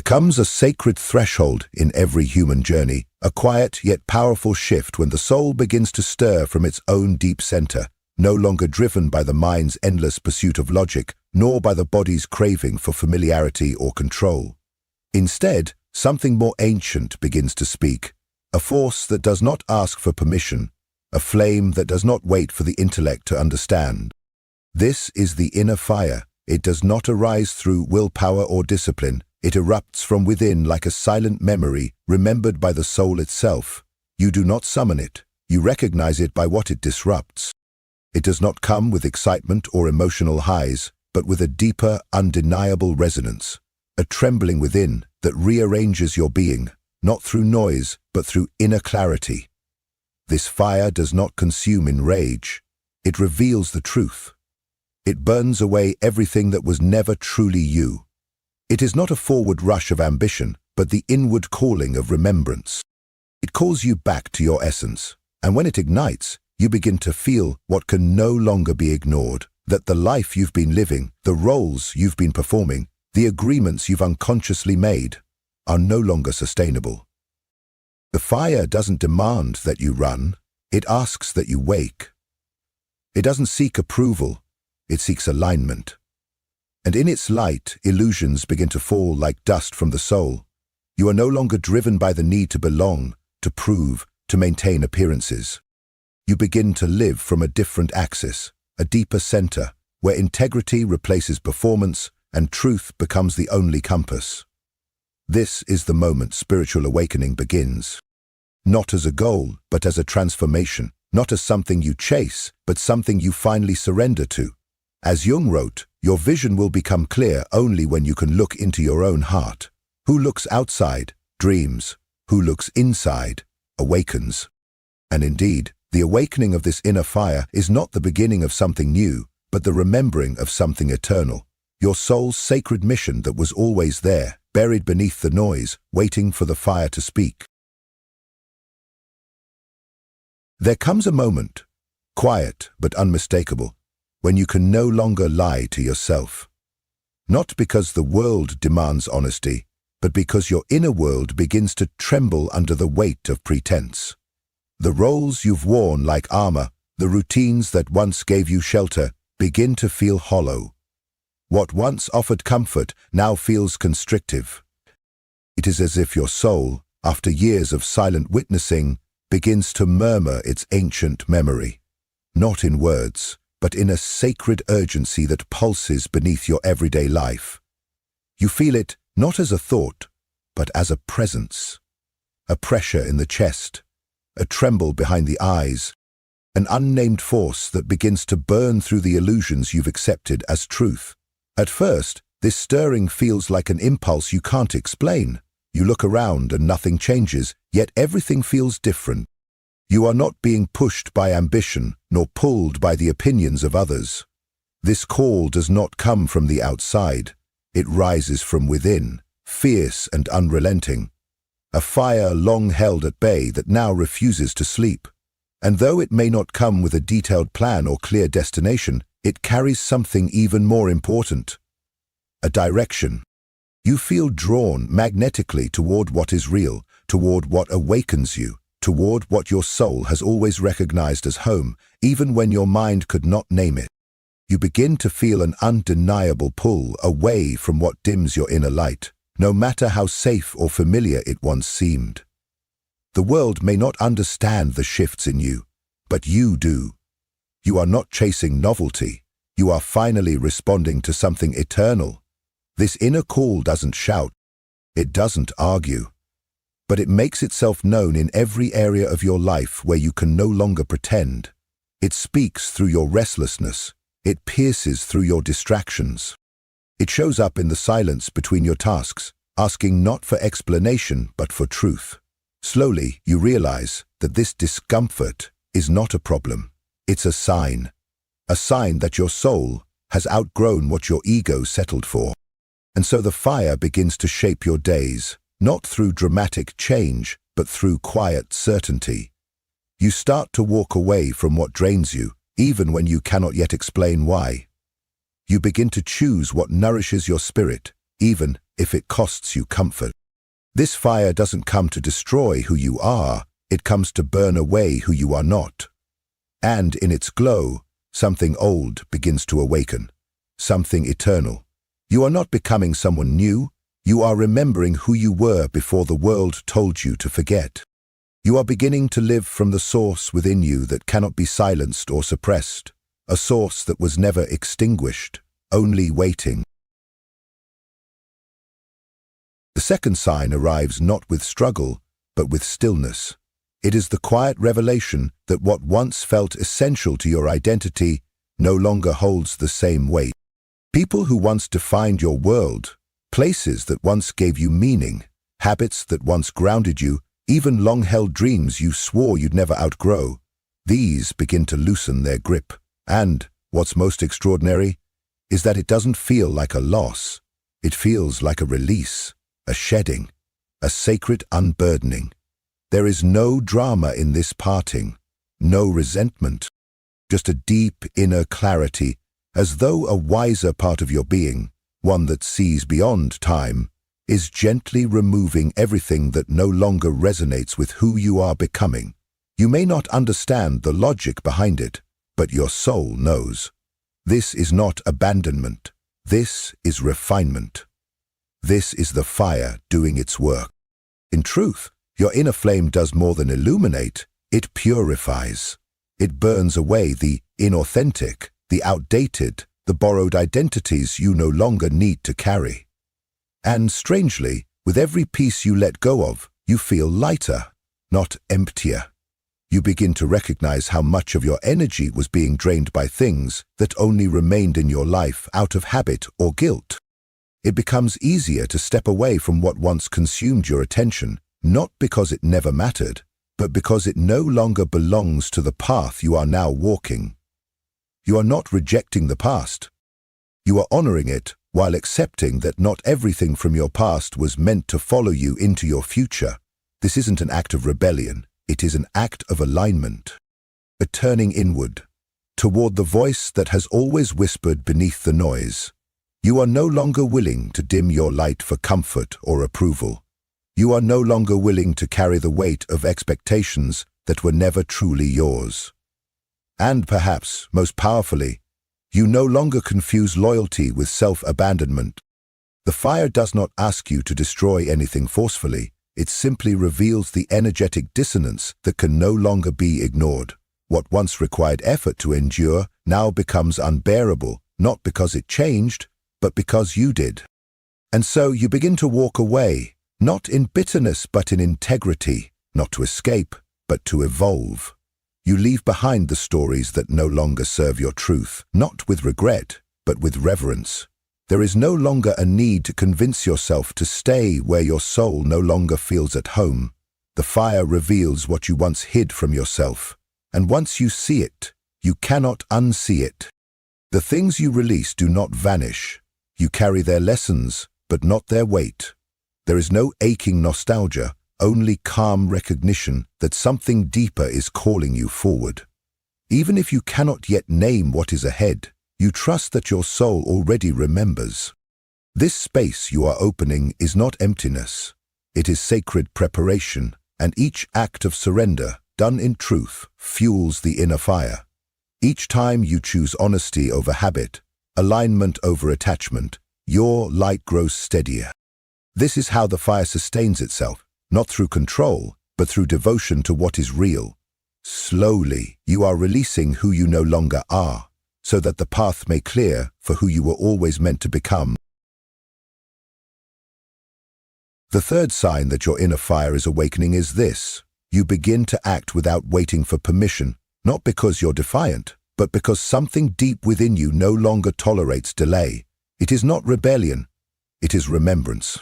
Comes a sacred threshold in every human journey, a quiet yet powerful shift when the soul begins to stir from its own deep center, no longer driven by the mind's endless pursuit of logic, nor by the body's craving for familiarity or control. Instead, something more ancient begins to speak, a force that does not ask for permission, a flame that does not wait for the intellect to understand. This is the inner fire. It does not arise through willpower or discipline. It erupts from within like a silent memory remembered by the soul itself. You do not summon it. You recognize it by what it disrupts. It does not come with excitement or emotional highs, but with a deeper, undeniable resonance, a trembling within that rearranges your being, not through noise, but through inner clarity. This fire does not consume in rage. It reveals the truth. It burns away everything that was never truly you. It is not a forward rush of ambition, but the inward calling of remembrance. It calls you back to your essence, and when it ignites, you begin to feel what can no longer be ignored, that the life you've been living, the roles you've been performing, the agreements you've unconsciously made, are no longer sustainable. The fire doesn't demand that you run, it asks that you wake. It doesn't seek approval, it seeks alignment. And in its light, illusions begin to fall like dust from the soul. You are no longer driven by the need to belong, to prove, to maintain appearances. You begin to live from a different axis, a deeper center, where integrity replaces performance and truth becomes the only compass. This is the moment spiritual awakening begins. Not as a goal, but as a transformation. Not as something you chase, but something you finally surrender to. As Jung wrote, your vision will become clear only when you can look into your own heart. Who looks outside, dreams. Who looks inside, awakens. And indeed, the awakening of this inner fire is not the beginning of something new, but the remembering of something eternal. Your soul's sacred mission that was always there, buried beneath the noise, waiting for the fire to speak. There comes a moment, quiet but unmistakable, when you can no longer lie to yourself. Not because the world demands honesty, but because your inner world begins to tremble under the weight of pretense. The roles you've worn like armor, the routines that once gave you shelter, begin to feel hollow. What once offered comfort now feels constrictive. It is as if your soul, after years of silent witnessing, begins to murmur its ancient memory, not in words, but in a sacred urgency that pulses beneath your everyday life. You feel it not as a thought, but as a presence, a pressure in the chest, a tremble behind the eyes, an unnamed force that begins to burn through the illusions you've accepted as truth. At first, this stirring feels like an impulse you can't explain. You look around and nothing changes, yet everything feels different. You are not being pushed by ambition, nor pulled by the opinions of others. This call does not come from the outside. It rises from within, fierce and unrelenting. A fire long held at bay that now refuses to sleep. And though it may not come with a detailed plan or clear destination, it carries something even more important. A direction. You feel drawn magnetically toward what is real, toward what awakens you, toward what your soul has always recognized as home, even when your mind could not name it. You begin to feel an undeniable pull away from what dims your inner light, no matter how safe or familiar it once seemed. The world may not understand the shifts in you, but you do. You are not chasing novelty. You are finally responding to something eternal. This inner call doesn't shout. It doesn't argue. But it makes itself known in every area of your life where you can no longer pretend. It speaks through your restlessness. It pierces through your distractions. It shows up in the silence between your tasks, asking not for explanation but for truth. Slowly, you realize that this discomfort is not a problem. It's a sign that your soul has outgrown what your ego settled for. And so the fire begins to shape your days, not through dramatic change, but through quiet certainty. You start to walk away from what drains you, even when you cannot yet explain why. You begin to choose what nourishes your spirit, even if it costs you comfort. This fire doesn't come to destroy who you are, it comes to burn away who you are not. And in its glow, something old begins to awaken, something eternal. You are not becoming someone new, you are remembering who you were before the world told you to forget. You are beginning to live from the source within you that cannot be silenced or suppressed, a source that was never extinguished, only waiting. The second sign arrives not with struggle, but with stillness. It is the quiet revelation that what once felt essential to your identity no longer holds the same weight. People who once defined your world, places that once gave you meaning, habits that once grounded you, even long-held dreams you swore you'd never outgrow, these begin to loosen their grip. And, what's most extraordinary, is that it doesn't feel like a loss. It feels like a release, a shedding, a sacred unburdening. There is no drama in this parting, no resentment, just a deep inner clarity, as though a wiser part of your being, one that sees beyond time, is gently removing everything that no longer resonates with who you are becoming. You may not understand the logic behind it, but your soul knows. This is not abandonment. This is refinement. This is the fire doing its work. In truth, your inner flame does more than illuminate, it purifies. It burns away the inauthentic, the outdated, the borrowed identities you no longer need to carry. And strangely, with every piece you let go of, you feel lighter, not emptier. You begin to recognize how much of your energy was being drained by things that only remained in your life out of habit or guilt. It becomes easier to step away from what once consumed your attention, not because it never mattered, but because it no longer belongs to the path you are now walking. You are not rejecting the past. You are honoring it while accepting that not everything from your past was meant to follow you into your future. This isn't an act of rebellion, it is an act of alignment. A turning inward, toward the voice that has always whispered beneath the noise. You are no longer willing to dim your light for comfort or approval. You are no longer willing to carry the weight of expectations that were never truly yours. And perhaps, most powerfully, you no longer confuse loyalty with self-abandonment. The fire does not ask you to destroy anything forcefully, it simply reveals the energetic dissonance that can no longer be ignored. What once required effort to endure now becomes unbearable, not because it changed, but because you did. And so you begin to walk away, not in bitterness but in integrity, not to escape, but to evolve. You leave behind the stories that no longer serve your truth, not with regret, but with reverence. There is no longer a need to convince yourself to stay where your soul no longer feels at home. The fire reveals what you once hid from yourself, and once you see it, you cannot unsee it. The things you release do not vanish. You carry their lessons, but not their weight. There is no aching nostalgia, only calm recognition that something deeper is calling you forward. Even if you cannot yet name what is ahead, you trust that your soul already remembers. This space you are opening is not emptiness. It is sacred preparation, and each act of surrender, done in truth, fuels the inner fire. Each time you choose honesty over habit, alignment over attachment, your light grows steadier. This is how the fire sustains itself, not through control, but through devotion to what is real. Slowly, you are releasing who you no longer are, so that the path may clear for who you were always meant to become. The third sign that your inner fire is awakening is this. You begin to act without waiting for permission, not because you're defiant, but because something deep within you no longer tolerates delay. It is not rebellion, it is remembrance.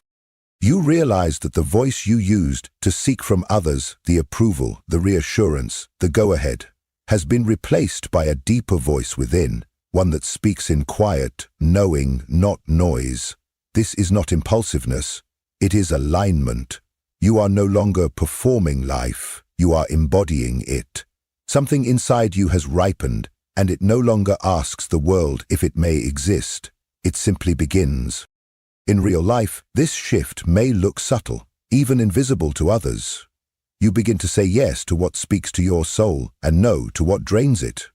You realize that the voice you used to seek from others the approval, the reassurance, the go-ahead, has been replaced by a deeper voice within, one that speaks in quiet, knowing, not noise. This is not impulsiveness, it is alignment. You are no longer performing life, you are embodying it. Something inside you has ripened, and it no longer asks the world if it may exist. It simply begins. In real life, this shift may look subtle, even invisible to others. You begin to say yes to what speaks to your soul and no to what drains it.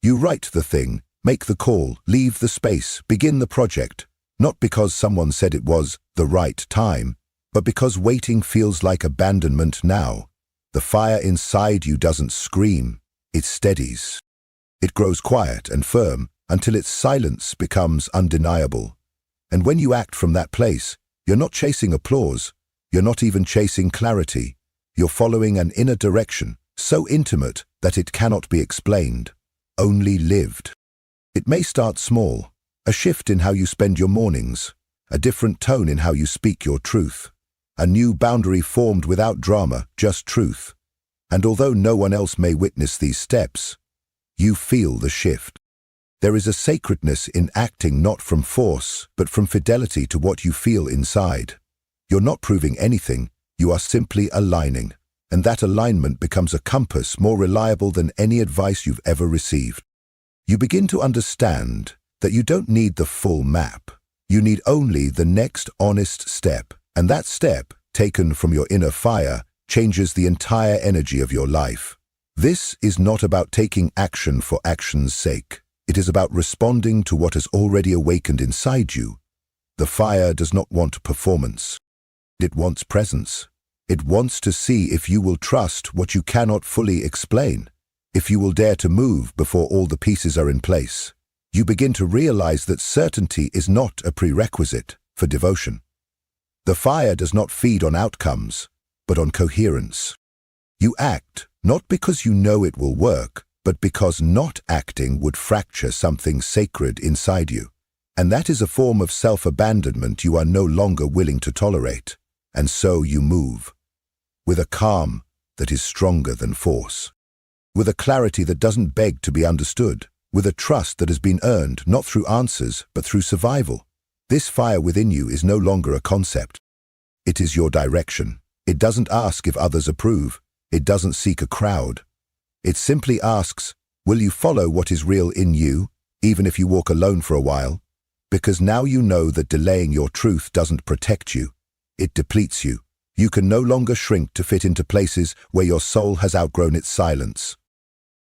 You write the thing, make the call, leave the space, begin the project, not because someone said it was the right time, but because waiting feels like abandonment now. The fire inside you doesn't scream, it steadies. It grows quiet and firm until its silence becomes undeniable. And when you act from that place, you're not chasing applause, you're not even chasing clarity. You're following an inner direction, so intimate that it cannot be explained, only lived. It may start small, a shift in how you spend your mornings, a different tone in how you speak your truth, a new boundary formed without drama, just truth. And although no one else may witness these steps, you feel the shift. There is a sacredness in acting not from force, but from fidelity to what you feel inside. You're not proving anything, you are simply aligning, and that alignment becomes a compass more reliable than any advice you've ever received. You begin to understand that you don't need the full map. You need only the next honest step, and that step, taken from your inner fire, changes the entire energy of your life. This is not about taking action for action's sake. It is about responding to what has already awakened inside you. The fire does not want performance. It wants presence. It wants to see if you will trust what you cannot fully explain, if you will dare to move before all the pieces are in place. You begin to realize that certainty is not a prerequisite for devotion. The fire does not feed on outcomes, but on coherence. You act not because you know it will work, but because not acting would fracture something sacred inside you. And that is a form of self-abandonment you are no longer willing to tolerate. And so you move, with a calm that is stronger than force, with a clarity that doesn't beg to be understood, with a trust that has been earned not through answers, but through survival. This fire within you is no longer a concept. It is your direction. It doesn't ask if others approve. It doesn't seek a crowd. It simply asks, will you follow what is real in you, even if you walk alone for a while? Because now you know that delaying your truth doesn't protect you. It depletes you. You can no longer shrink to fit into places where your soul has outgrown its silence.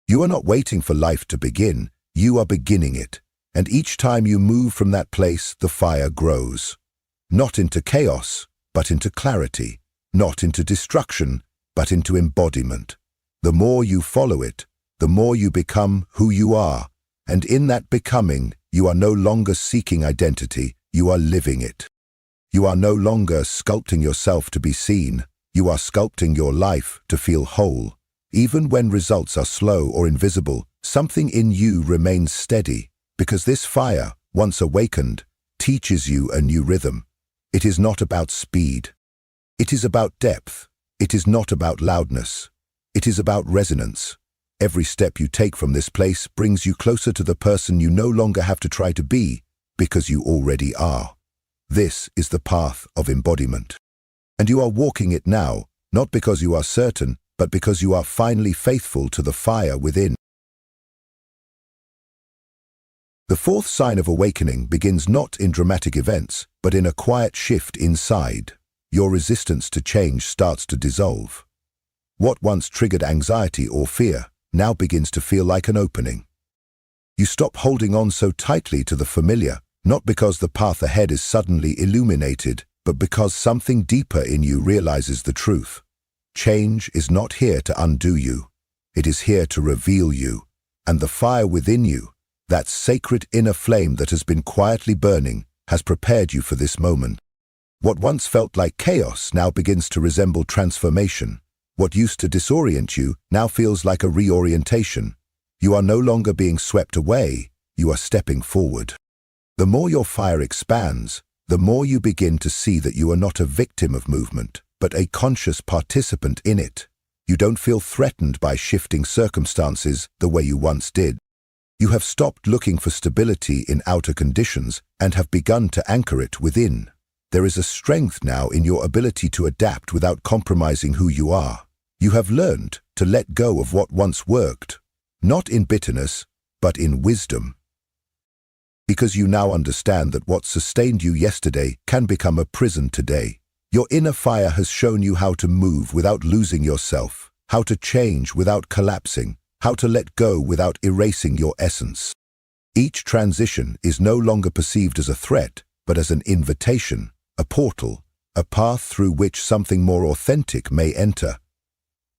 You are not waiting for life to begin. You are beginning it. And each time you move from that place, the fire grows. Not into chaos, but into clarity. Not into destruction, but into embodiment. The more you follow it, the more you become who you are. And in that becoming, you are no longer seeking identity, you are living it. You are no longer sculpting yourself to be seen. You are sculpting your life to feel whole. Even when results are slow or invisible, something in you remains steady, because this fire, once awakened, teaches you a new rhythm. It is not about speed. It is about depth. It is not about loudness. It is about resonance. Every step you take from this place brings you closer to the person you no longer have to try to be, because you already are. This is the path of embodiment. And you are walking it now, not because you are certain, but because you are finally faithful to the fire within. The fourth sign of awakening begins not in dramatic events, but in a quiet shift inside. Your resistance to change starts to dissolve. What once triggered anxiety or fear now begins to feel like an opening. You stop holding on so tightly to the familiar, not because the path ahead is suddenly illuminated, but because something deeper in you realizes the truth. Change is not here to undo you. It is here to reveal you. And the fire within you, that sacred inner flame that has been quietly burning, has prepared you for this moment. What once felt like chaos now begins to resemble transformation. What used to disorient you now feels like a reorientation. You are no longer being swept away, you are stepping forward. The more your fire expands, the more you begin to see that you are not a victim of movement, but a conscious participant in it. You don't feel threatened by shifting circumstances the way you once did. You have stopped looking for stability in outer conditions and have begun to anchor it within. There is a strength now in your ability to adapt without compromising who you are. You have learned to let go of what once worked, not in bitterness, but in wisdom. Because you now understand that what sustained you yesterday can become a prison today. Your inner fire has shown you how to move without losing yourself, how to change without collapsing, how to let go without erasing your essence. Each transition is no longer perceived as a threat, but as an invitation, a portal, a path through which something more authentic may enter.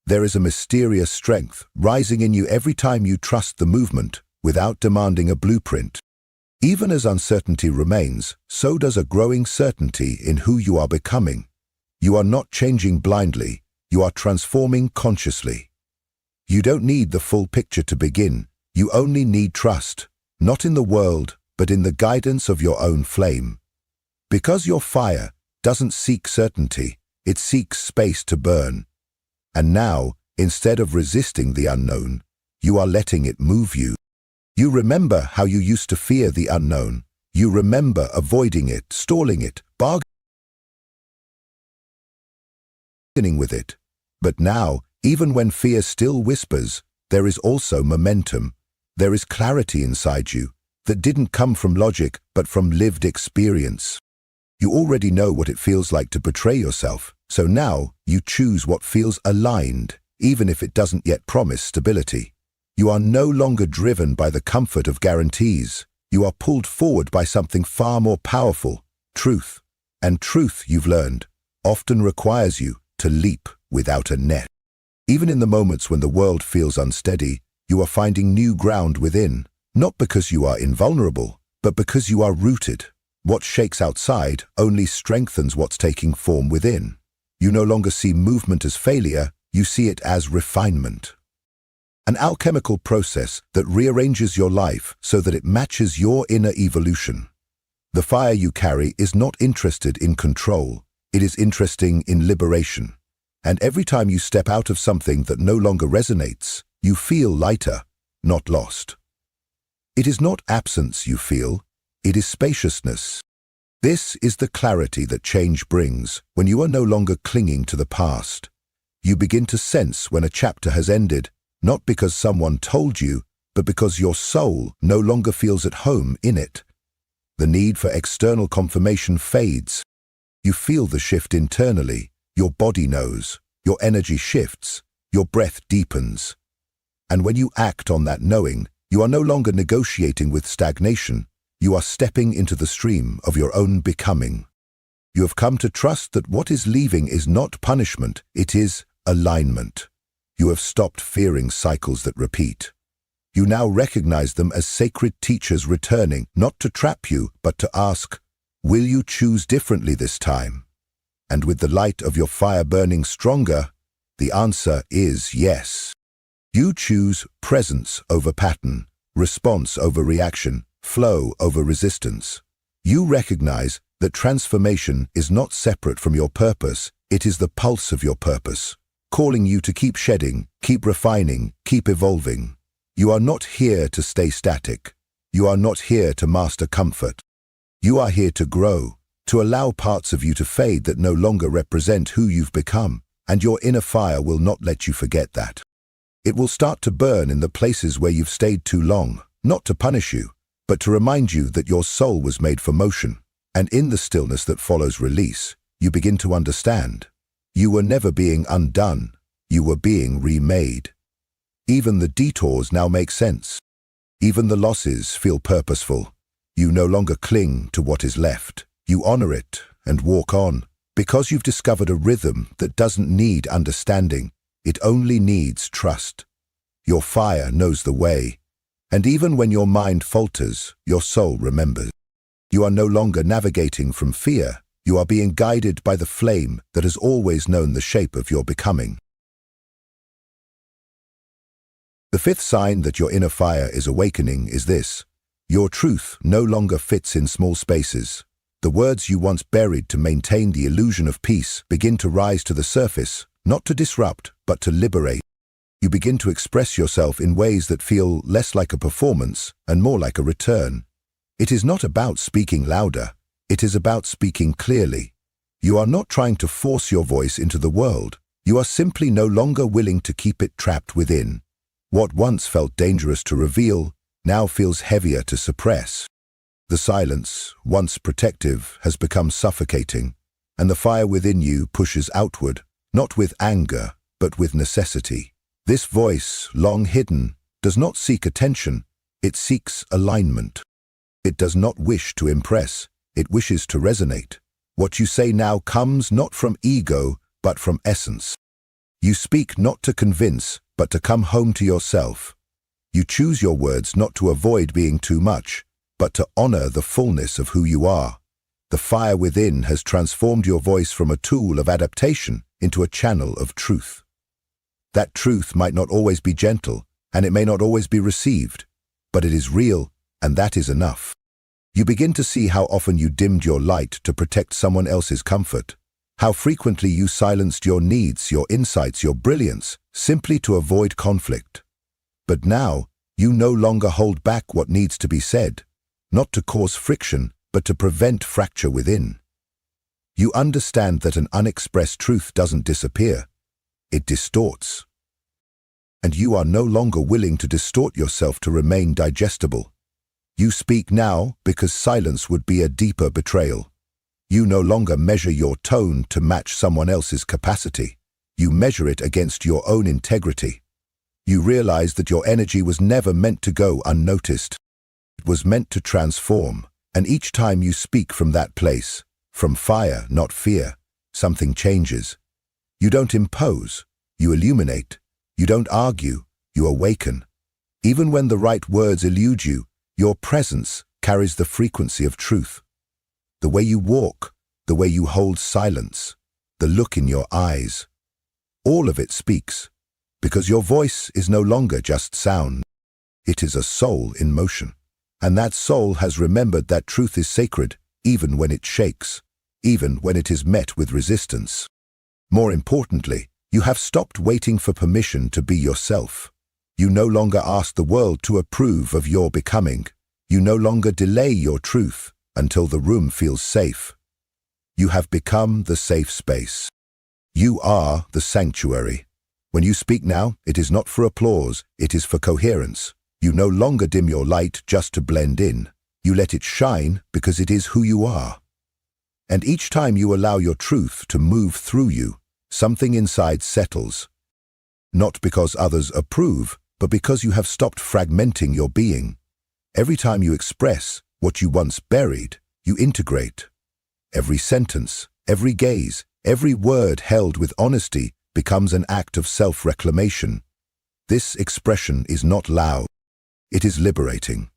There is a mysterious strength rising in you every time you trust the movement without demanding a blueprint. Even as uncertainty remains, so does a growing certainty in who you are becoming. You are not changing blindly, you are transforming consciously. You don't need the full picture to begin, you only need trust, not in the world, but in the guidance of your own flame. Because your fire doesn't seek certainty, it seeks space to burn. And now, instead of resisting the unknown, you are letting it move you. You remember how you used to fear the unknown. You remember avoiding it, stalling it, bargaining with it. But now, even when fear still whispers, there is also momentum. There is clarity inside you that didn't come from logic but from lived experience. You already know what it feels like to betray yourself, so now you choose what feels aligned, even if it doesn't yet promise stability. You are no longer driven by the comfort of guarantees. You are pulled forward by something far more powerful, truth. And truth, you've learned, often requires you to leap without a net. Even in the moments when the world feels unsteady, you are finding new ground within, not because you are invulnerable, but because you are rooted. What shakes outside only strengthens what's taking form within. You no longer see movement as failure, you see it as refinement. An alchemical process that rearranges your life so that it matches your inner evolution. The fire you carry is not interested in control, it is interesting in liberation. And every time you step out of something that no longer resonates, you feel lighter, not lost. It is not absence you feel, it is spaciousness. This is the clarity that change brings when you are no longer clinging to the past. You begin to sense when a chapter has ended, not because someone told you, but because your soul no longer feels at home in it. The need for external confirmation fades. You feel the shift internally, your body knows, your energy shifts, your breath deepens. And when you act on that knowing, you are no longer negotiating with stagnation, you are stepping into the stream of your own becoming. You have come to trust that what is leaving is not punishment, it is alignment. You have stopped fearing cycles that repeat. You now recognize them as sacred teachers returning, not to trap you, but to ask, will you choose differently this time? And with the light of your fire burning stronger, the answer is yes. You choose presence over pattern, response over reaction, flow over resistance. You recognize that transformation is not separate from your purpose, it is the pulse of your purpose, calling you to keep shedding, keep refining, keep evolving. You are not here to stay static. You are not here to master comfort. You are here to grow, to allow parts of you to fade that no longer represent who you've become, and your inner fire will not let you forget that. It will start to burn in the places where you've stayed too long, not to punish you, but to remind you that your soul was made for motion, and in the stillness that follows release, you begin to understand. You were never being undone, you were being remade. Even the detours now make sense. Even the losses feel purposeful. You no longer cling to what is left. You honor it and walk on, because you've discovered a rhythm that doesn't need understanding, it only needs trust. Your fire knows the way, and even when your mind falters, your soul remembers. You are no longer navigating from fear. You are being guided by the flame that has always known the shape of your becoming. The fifth sign that your inner fire is awakening is this: your truth no longer fits in small spaces. The words you once buried to maintain the illusion of peace begin to rise to the surface, not to disrupt, but to liberate. You begin to express yourself in ways that feel less like a performance and more like a return. It is not about speaking louder. It is about speaking clearly. You are not trying to force your voice into the world. You are simply no longer willing to keep it trapped within. What once felt dangerous to reveal now feels heavier to suppress. The silence, once protective, has become suffocating, and the fire within you pushes outward, not with anger, but with necessity. This voice, long hidden, does not seek attention, it seeks alignment. It does not wish to impress, it wishes to resonate. What you say now comes not from ego, but from essence. You speak not to convince, but to come home to yourself. You choose your words not to avoid being too much, but to honor the fullness of who you are. The fire within has transformed your voice from a tool of adaptation into a channel of truth. That truth might not always be gentle, and it may not always be received, but it is real, and that is enough. You begin to see how often you dimmed your light to protect someone else's comfort, how frequently you silenced your needs, your insights, your brilliance, simply to avoid conflict. But now, you no longer hold back what needs to be said, not to cause friction, but to prevent fracture within. You understand that an unexpressed truth doesn't disappear, it distorts. And you are no longer willing to distort yourself to remain digestible. You speak now because silence would be a deeper betrayal. You no longer measure your tone to match someone else's capacity. You measure it against your own integrity. You realize that your energy was never meant to go unnoticed. It was meant to transform, and each time you speak from that place, from fire, not fear, something changes. You don't impose, you illuminate. You don't argue, you awaken. Even when the right words elude you, your presence carries the frequency of truth. The way you walk, the way you hold silence, the look in your eyes, all of it speaks, because your voice is no longer just sound. It is a soul in motion, and that soul has remembered that truth is sacred, even when it shakes, even when it is met with resistance. More importantly, you have stopped waiting for permission to be yourself. You no longer ask the world to approve of your becoming. You no longer delay your truth until the room feels safe. You have become the safe space. You are the sanctuary. When you speak now, it is not for applause, it is for coherence. You no longer dim your light just to blend in. You let it shine because it is who you are. And each time you allow your truth to move through you, something inside settles. Not because others approve, but because you have stopped fragmenting your being. Every time you express what you once buried, you integrate. Every sentence, every gaze, every word held with honesty becomes an act of self-reclamation. This expression is not loud. It is liberating.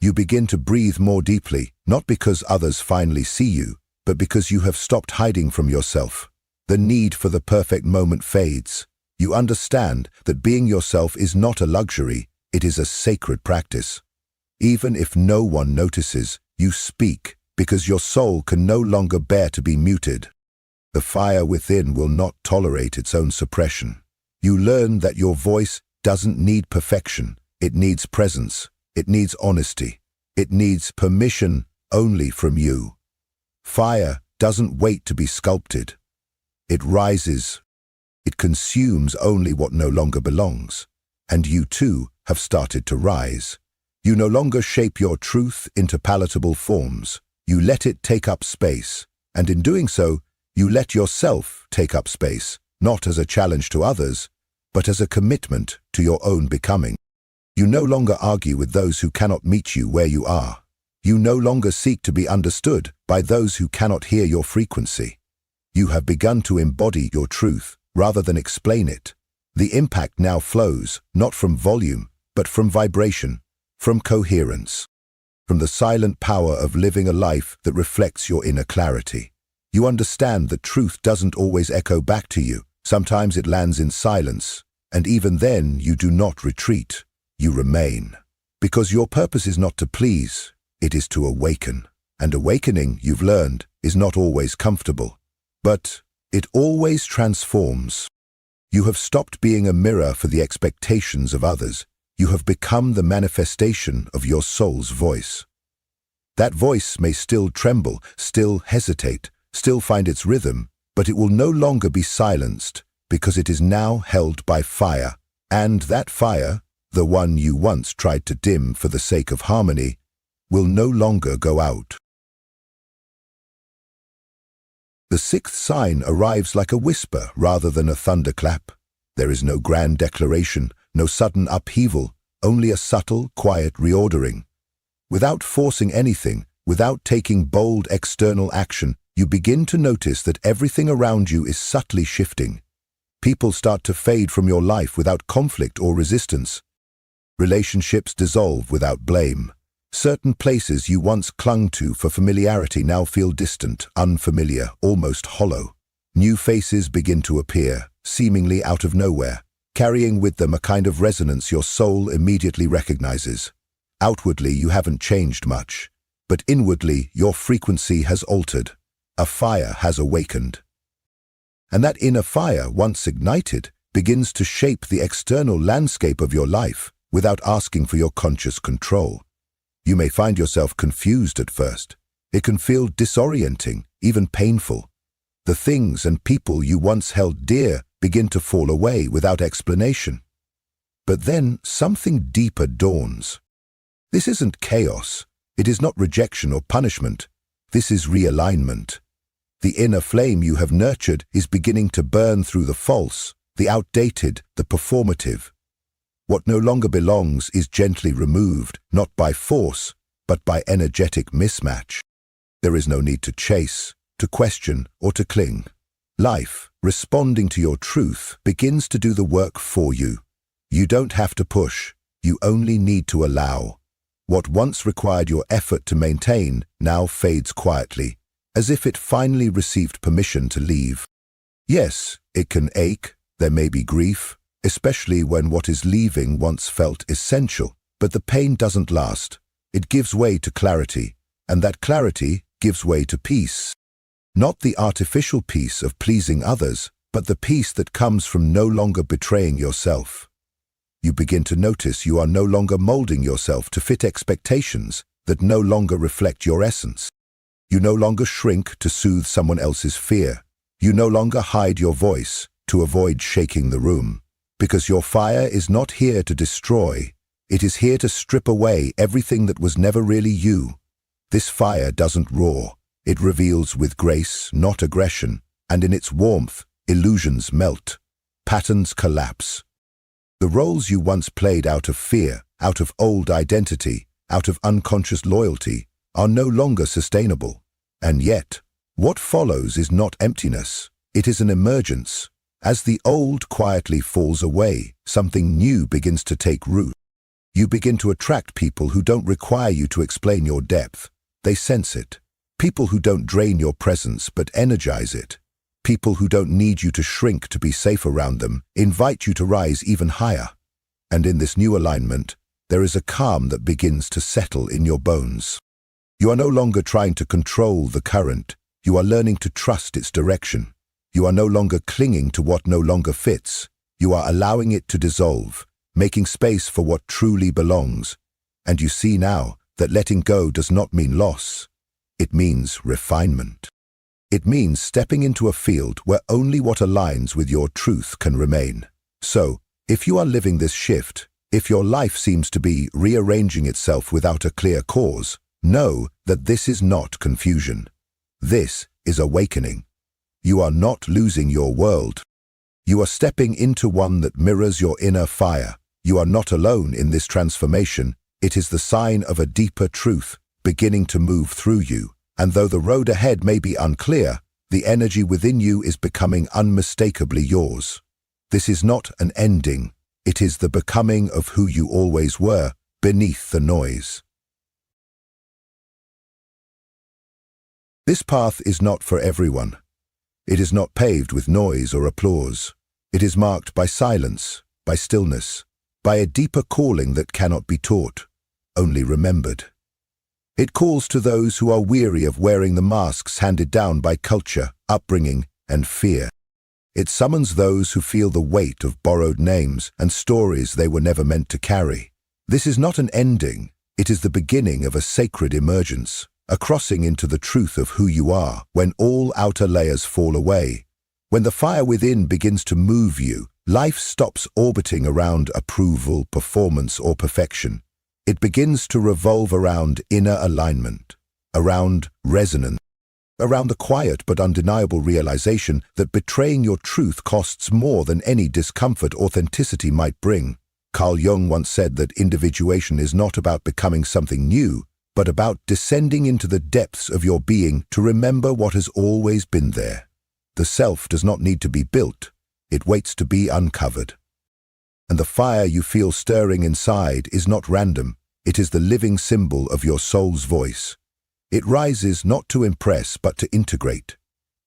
You begin to breathe more deeply, not because others finally see you, but because you have stopped hiding from yourself. The need for the perfect moment fades. You understand that being yourself is not a luxury, it is a sacred practice. Even if no one notices, you speak because your soul can no longer bear to be muted. The fire within will not tolerate its own suppression. You learn that your voice doesn't need perfection, it needs presence, it needs honesty, it needs permission only from you. Fire doesn't wait to be sculpted. It rises. It consumes only what no longer belongs. And you too have started to rise. You no longer shape your truth into palatable forms. You let it take up space. And in doing so, you let yourself take up space, not as a challenge to others, but as a commitment to your own becoming. You no longer argue with those who cannot meet you where you are. You no longer seek to be understood by those who cannot hear your frequency. You have begun to embody your truth rather than explain it. The impact now flows, not from volume, but from vibration, from coherence, from the silent power of living a life that reflects your inner clarity. You understand that truth doesn't always echo back to you. Sometimes it lands in silence, and even then you do not retreat. You remain. Because your purpose is not to please, it is to awaken. And awakening, you've learned, is not always comfortable. But it always transforms. You have stopped being a mirror for the expectations of others. You have become the manifestation of your soul's voice. That voice may still tremble, still hesitate, still find its rhythm, but it will no longer be silenced because it is now held by fire. And that fire, the one you once tried to dim for the sake of harmony, will no longer go out. The sixth sign arrives like a whisper rather than a thunderclap. There is no grand declaration, no sudden upheaval, only a subtle, quiet reordering. Without forcing anything, without taking bold external action, you begin to notice that everything around you is subtly shifting. People start to fade from your life without conflict or resistance. Relationships dissolve without blame. Certain places you once clung to for familiarity now feel distant, unfamiliar, almost hollow. New faces begin to appear, seemingly out of nowhere, carrying with them a kind of resonance your soul immediately recognizes. Outwardly, you haven't changed much, but inwardly, your frequency has altered. A fire has awakened. And that inner fire, once ignited, begins to shape the external landscape of your life without asking for your conscious control. You may find yourself confused at first. It can feel disorienting, even painful. The things and people you once held dear begin to fall away without explanation. But then something deeper dawns. This isn't chaos. It is not rejection or punishment. This is realignment. The inner flame you have nurtured is beginning to burn through the false, the outdated, the performative. What no longer belongs is gently removed, not by force, but by energetic mismatch. There is no need to chase, to question, or to cling. Life, responding to your truth, begins to do the work for you. You don't have to push, you only need to allow. What once required your effort to maintain now fades quietly, as if it finally received permission to leave. Yes, it can ache, there may be grief, especially when what is leaving once felt essential, but the pain doesn't last. It gives way to clarity, and that clarity gives way to peace. Not the artificial peace of pleasing others, but the peace that comes from no longer betraying yourself. You begin to notice you are no longer molding yourself to fit expectations that no longer reflect your essence. You no longer shrink to soothe someone else's fear. You no longer hide your voice to avoid shaking the room. Because your fire is not here to destroy, it is here to strip away everything that was never really you. This fire doesn't roar, it reveals with grace, not aggression, and in its warmth, illusions melt, patterns collapse. The roles you once played out of fear, out of old identity, out of unconscious loyalty, are no longer sustainable. And yet, what follows is not emptiness, it is an emergence. As the old quietly falls away, something new begins to take root. You begin to attract people who don't require you to explain your depth. They sense it. People who don't drain your presence but energize it. People who don't need you to shrink to be safe around them, invite you to rise even higher. And in this new alignment, there is a calm that begins to settle in your bones. You are no longer trying to control the current. You are learning to trust its direction. You are no longer clinging to what no longer fits. You are allowing it to dissolve, making space for what truly belongs. And you see now that letting go does not mean loss. It means refinement. It means stepping into a field where only what aligns with your truth can remain. So, if you are living this shift, if your life seems to be rearranging itself without a clear cause, know that this is not confusion. This is awakening. You are not losing your world. You are stepping into one that mirrors your inner fire. You are not alone in this transformation. It is the sign of a deeper truth beginning to move through you. And though the road ahead may be unclear, the energy within you is becoming unmistakably yours. This is not an ending. It is the becoming of who you always were, beneath the noise. This path is not for everyone. It is not paved with noise or applause. It is marked by silence, by stillness, by a deeper calling that cannot be taught, only remembered. It calls to those who are weary of wearing the masks handed down by culture, upbringing, and fear. It summons those who feel the weight of borrowed names and stories they were never meant to carry. This is not an ending, it is the beginning of a sacred emergence, a crossing into the truth of who you are when all outer layers fall away. When the fire within begins to move you, life stops orbiting around approval, performance, or perfection. It begins to revolve around inner alignment, around resonance, around the quiet but undeniable realization that betraying your truth costs more than any discomfort authenticity might bring. Carl Jung once said that individuation is not about becoming something new, but about descending into the depths of your being to remember what has always been there. The self does not need to be built, it waits to be uncovered. And the fire you feel stirring inside is not random, it is the living symbol of your soul's voice. It rises not to impress but to integrate.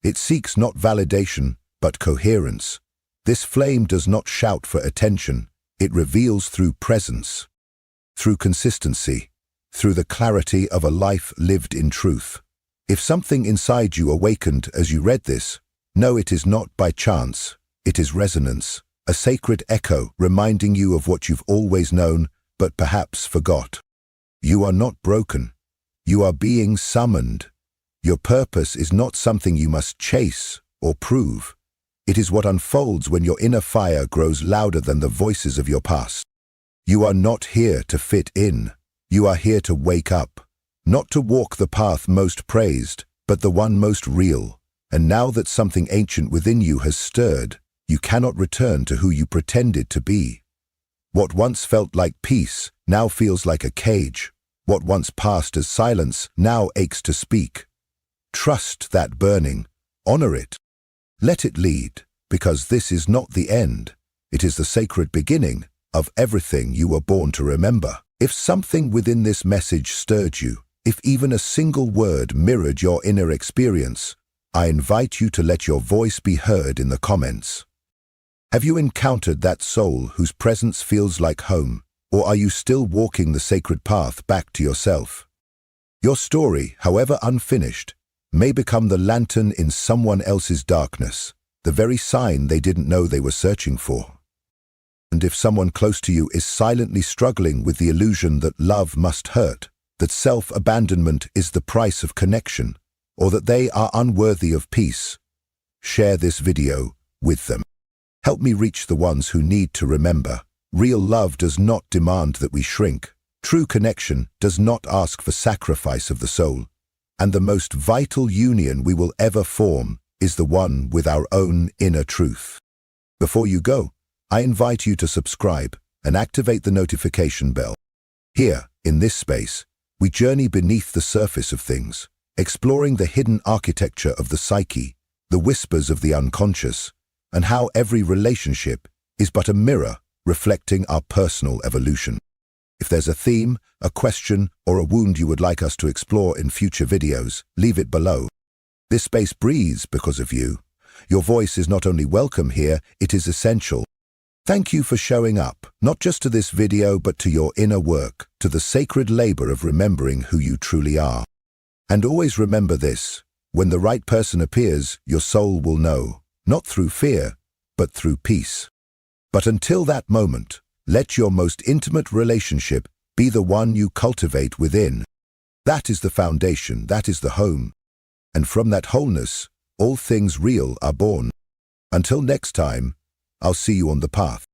It seeks not validation but coherence. This flame does not shout for attention, it reveals through presence, through consistency, through the clarity of a life lived in truth. If something inside you awakened as you read this, know it is not by chance, it is resonance, a sacred echo reminding you of what you've always known but perhaps forgot. You are not broken. You are being summoned. Your purpose is not something you must chase or prove. It is what unfolds when your inner fire grows louder than the voices of your past. You are not here to fit in. You are here to wake up, not to walk the path most praised, but the one most real. And now that something ancient within you has stirred, you cannot return to who you pretended to be. What once felt like peace now feels like a cage. What once passed as silence now aches to speak. Trust that burning. Honor it. Let it lead, because this is not the end. It is the sacred beginning of everything you were born to remember. If something within this message stirred you, if even a single word mirrored your inner experience, I invite you to let your voice be heard in the comments. Have you encountered that soul whose presence feels like home? Or are you still walking the sacred path back to yourself? Your story, however unfinished, may become the lantern in someone else's darkness, the very sign they didn't know they were searching for. And if someone close to you is silently struggling with the illusion that love must hurt, that self-abandonment is the price of connection, or that they are unworthy of peace, share this video with them. Help me reach the ones who need to remember. Real love does not demand that we shrink. True connection does not ask for sacrifice of the soul. And the most vital union we will ever form is the one with our own inner truth. Before you go, I invite you to subscribe and activate the notification bell. Here, in this space, we journey beneath the surface of things, exploring the hidden architecture of the psyche, the whispers of the unconscious, and how every relationship is but a mirror reflecting our personal evolution. If there's a theme, a question, or a wound you would like us to explore in future videos, leave it below. This space breathes because of you. Your voice is not only welcome here, it is essential. Thank you for showing up, not just to this video, but to your inner work, to the sacred labor of remembering who you truly are. And always remember this, when the right person appears, your soul will know, not through fear, but through peace. But until that moment, let your most intimate relationship be the one you cultivate within. That is the foundation, that is the home. And from that wholeness, all things real are born. Until next time, I'll see you on the path.